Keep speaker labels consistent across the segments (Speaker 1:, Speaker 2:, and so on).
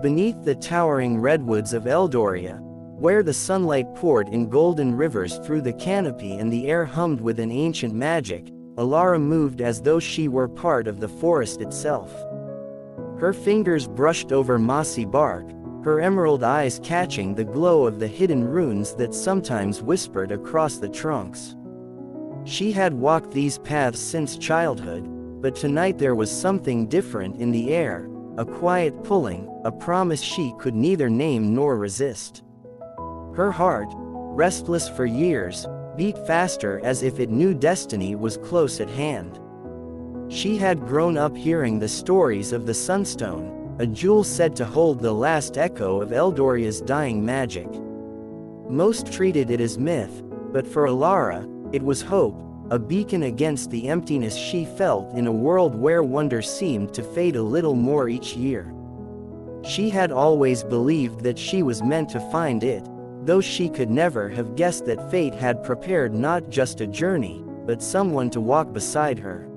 Speaker 1: Beneath the towering redwoods of Eldoria, where the sunlight poured in golden rivers through the canopy and the air hummed with an ancient magic, Elara moved as though she were part of the forest itself. Her fingers brushed over mossy bark, her emerald eyes catching the glow of the hidden runes that sometimes whispered across the trunks. She had walked these paths since childhood, but tonight there was something different in the air, a quiet pulling, a promise she could neither name nor resist. Her heart, restless for years, beat faster as if it knew destiny was close at hand. She had grown up hearing the stories of the Sunstone, a jewel said to hold the last echo of Eldoria's dying magic. Most treated it as myth, but for Elara, it was hope, a beacon against the emptiness she felt in a world where wonder seemed to fade a little more each year. She had always believed that she was meant to find it, though she could never have guessed that fate had prepared not just a journey, but someone to walk beside her.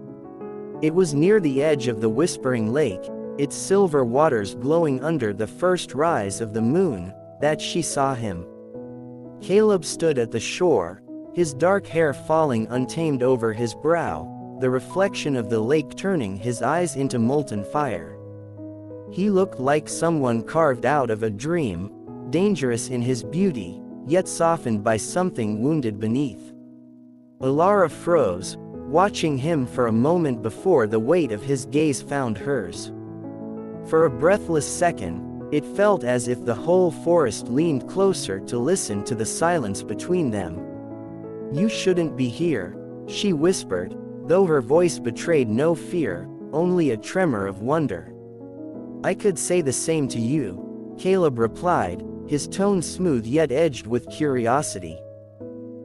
Speaker 1: It was near the edge of the Whispering Lake, its silver waters glowing under the first rise of the moon, that she saw him. Caleb stood at the shore, his dark hair falling untamed over his brow, the reflection of the lake turning his eyes into molten fire. He looked like someone carved out of a dream, dangerous in his beauty, yet softened by something wounded beneath. Elara froze, watching him for a moment before the weight of his gaze found hers. For a breathless second, it felt as if the whole forest leaned closer to listen to the silence between them. "You shouldn't be here," she whispered, though her voice betrayed no fear, only a tremor of wonder. "I could say the same to you," Caleb replied, his tone smooth yet edged with curiosity.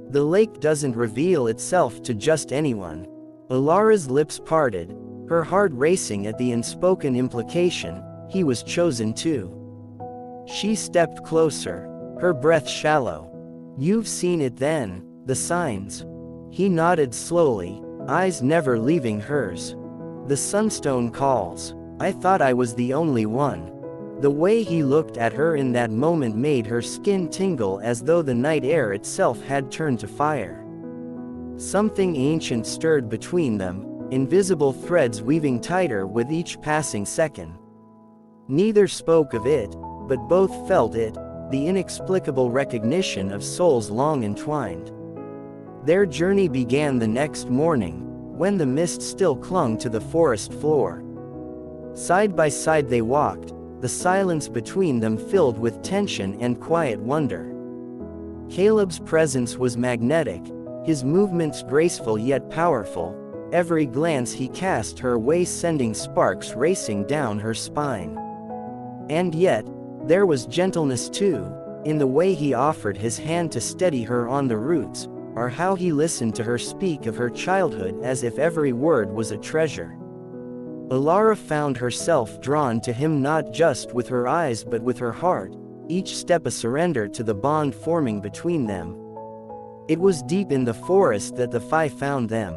Speaker 1: "The lake doesn't reveal itself to just anyone." Elara's lips parted, her heart racing at the unspoken implication, he was chosen too. She stepped closer, her breath shallow. "You've seen it then, the signs." He nodded slowly, eyes never leaving hers. "The Sunstone calls. I thought I was the only one." The way he looked at her in that moment made her skin tingle as though the night air itself had turned to fire. Something ancient stirred between them, invisible threads weaving tighter with each passing second. Neither spoke of it, but both felt it, the inexplicable recognition of souls long entwined. Their journey began the next morning, when the mist still clung to the forest floor. Side by side they walked, the silence between them filled with tension and quiet wonder. Caleb's presence was magnetic, his movements graceful yet powerful, every glance he cast her way sending sparks racing down her spine. And yet, there was gentleness too, in the way he offered his hand to steady her on the roots, or how he listened to her speak of her childhood as if every word was a treasure. Elara found herself drawn to him not just with her eyes but with her heart, each step a surrender to the bond forming between them. It was deep in the forest that the five found them.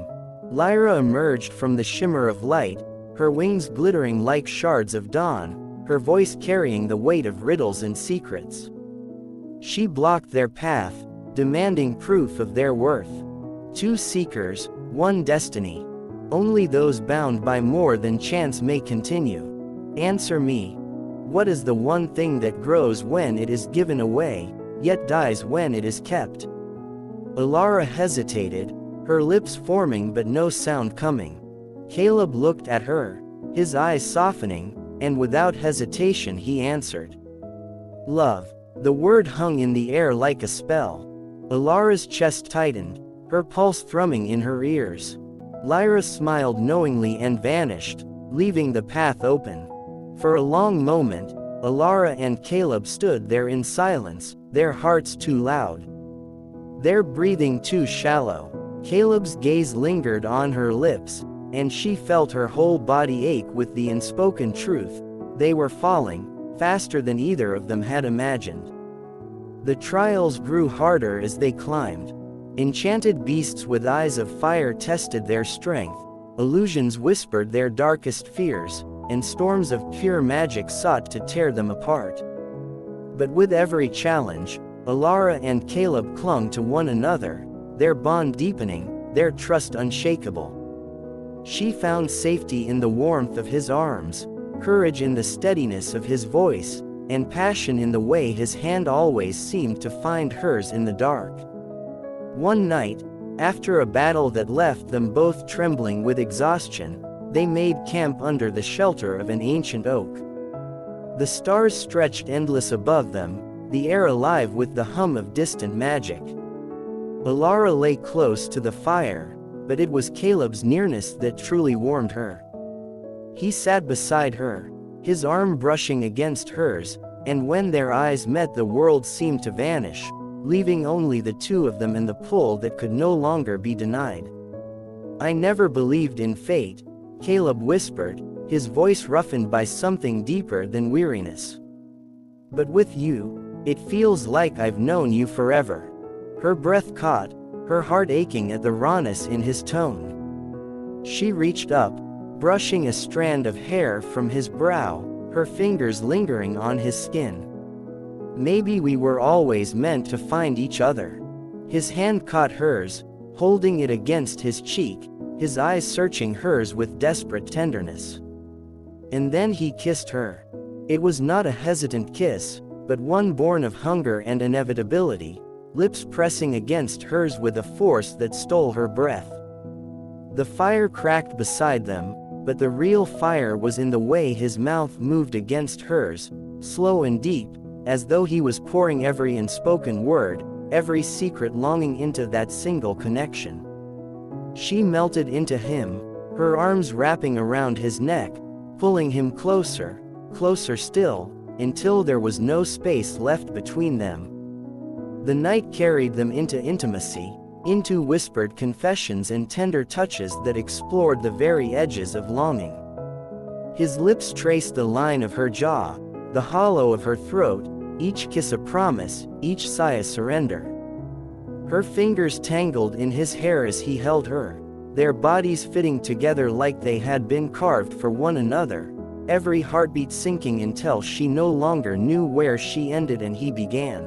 Speaker 1: Lyra emerged from the shimmer of light, her wings glittering like shards of dawn, her voice carrying the weight of riddles and secrets. She blocked their path, demanding proof of their worth. Two seekers, one destiny. Only those bound by more than chance may continue. Answer me. What is the one thing that grows when it is given away, yet dies when it is kept? Elara hesitated, her lips forming but no sound coming. Caleb looked at her, his eyes softening, and without hesitation he answered. Love. The word hung in the air like a spell. Elara's chest tightened, her pulse thrumming in her ears. Lyra smiled knowingly and vanished, leaving the path open. For a long moment, Elara and Caleb stood there in silence, their hearts too loud. Their breathing too shallow. Caleb's gaze lingered on her lips, and she felt her whole body ache with the unspoken truth. They were falling, faster than either of them had imagined. The trials grew harder as they climbed. Enchanted beasts with eyes of fire tested their strength, illusions whispered their darkest fears, and storms of pure magic sought to tear them apart. But with every challenge, Elara and Caleb clung to one another, their bond deepening, their trust unshakable. She found safety in the warmth of his arms, courage in the steadiness of his voice, and passion in the way his hand always seemed to find hers in the dark. One night, after a battle that left them both trembling with exhaustion, they made camp under the shelter of an ancient oak. The stars stretched endless above them, the air alive with the hum of distant magic. Elara lay close to the fire, but it was Caleb's nearness that truly warmed her. He sat beside her, his arm brushing against hers, and when their eyes met the world seemed to vanish, leaving only the two of them and the pull that could no longer be denied. "I never believed in fate," Caleb whispered, his voice roughened by something deeper than weariness. "But with you, it feels like I've known you forever." Her breath caught, her heart aching at the rawness in his tone. She reached up, brushing a strand of hair from his brow, her fingers lingering on his skin. "Maybe we were always meant to find each other." His hand caught hers, holding it against his cheek, his eyes searching hers with desperate tenderness. And then he kissed her. It was not a hesitant kiss, but one born of hunger and inevitability, lips pressing against hers with a force that stole her breath. The fire cracked beside them, but the real fire was in the way his mouth moved against hers, slow and deep, as though he was pouring every unspoken word, every secret longing into that single connection. She melted into him, her arms wrapping around his neck, pulling him closer, closer still, until there was no space left between them. The night carried them into intimacy, into whispered confessions and tender touches that explored the very edges of longing. His lips traced the line of her jaw, the hollow of her throat, each kiss a promise, each sigh a surrender. Her fingers tangled in his hair as he held her, their bodies fitting together like they had been carved for one another, every heartbeat sinking until she no longer knew where she ended and he began.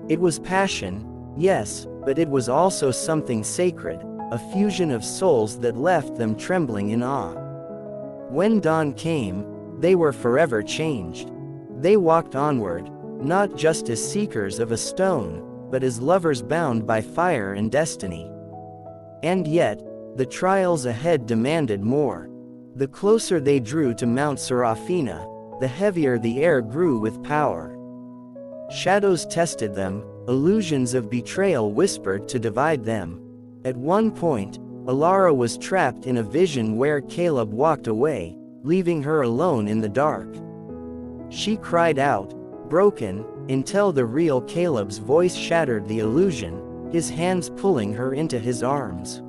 Speaker 1: It was passion, yes, but it was also something sacred, a fusion of souls that left them trembling in awe. When dawn came, they were forever changed. They walked onward, not just as seekers of a stone, but as lovers bound by fire and destiny. And yet, the trials ahead demanded more. The closer they drew to Mount Seraphina, the heavier the air grew with power. Shadows tested them, illusions of betrayal whispered to divide them. At one point, Elara was trapped in a vision where Caleb walked away, leaving her alone in the dark. She cried out, broken, until the real Caleb's voice shattered the illusion, his hands pulling her into his arms.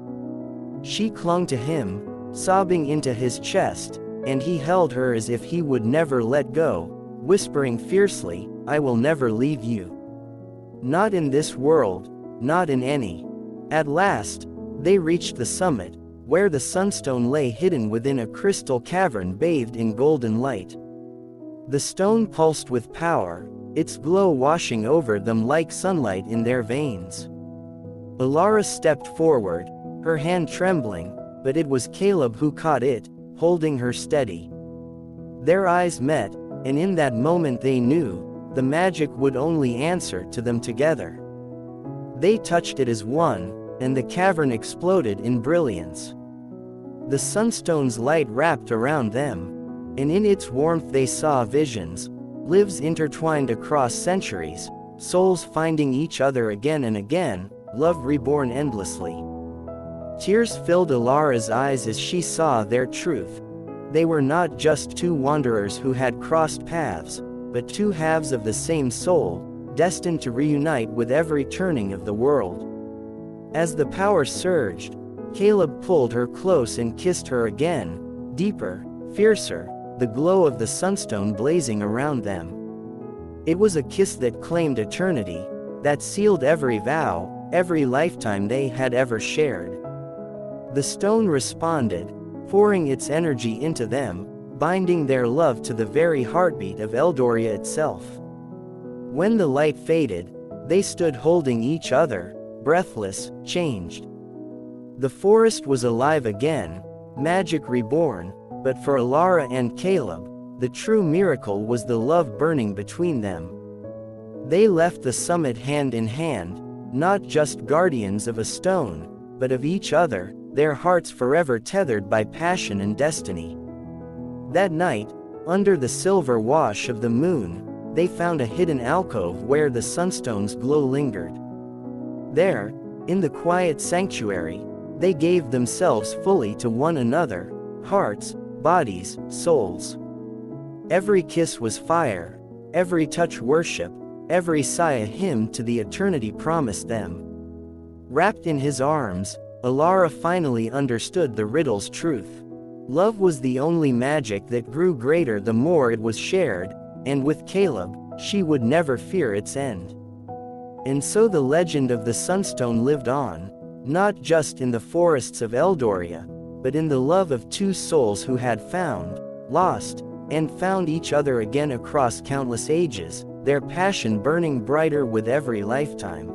Speaker 1: She clung to him, sobbing into his chest, and he held her as if he would never let go, whispering fiercely, "I will never leave you. Not in this world, not in any." At last, they reached the summit, where the Sunstone lay hidden within a crystal cavern bathed in golden light. The stone pulsed with power, its glow washing over them like sunlight in their veins. Elara stepped forward, her hand trembling, but it was Caleb who caught it, holding her steady. Their eyes met, and in that moment they knew, the magic would only answer to them together. They touched it as one, and the cavern exploded in brilliance. The Sunstone's light wrapped around them, and in its warmth they saw visions, lives intertwined across centuries, souls finding each other again and again, love reborn endlessly. Tears filled Elara's eyes as she saw their truth. They were not just two wanderers who had crossed paths, but two halves of the same soul, destined to reunite with every turning of the world. As the power surged, Caleb pulled her close and kissed her again, deeper, fiercer, the glow of the Sunstone blazing around them. It was a kiss that claimed eternity, that sealed every vow, every lifetime they had ever shared. The stone responded, pouring its energy into them, binding their love to the very heartbeat of Eldoria itself. When the light faded, they stood holding each other, breathless, changed. The forest was alive again, magic reborn, but for Elara and Caleb, the true miracle was the love burning between them. They left the summit hand in hand, not just guardians of a stone, but of each other, their hearts forever tethered by passion and destiny. That night, under the silver wash of the moon, they found a hidden alcove where the sunstone's glow lingered. There, in the quiet sanctuary, they gave themselves fully to one another, hearts, bodies, souls. Every kiss was fire, every touch worship, every sigh a hymn to the eternity promised them. Wrapped in his arms, Elara finally understood the riddle's truth. Love was the only magic that grew greater the more it was shared, and with Caleb, she would never fear its end. And so the legend of the Sunstone lived on, not just in the forests of Eldoria, but in the love of two souls who had found, lost, and found each other again across countless ages, their passion burning brighter with every lifetime.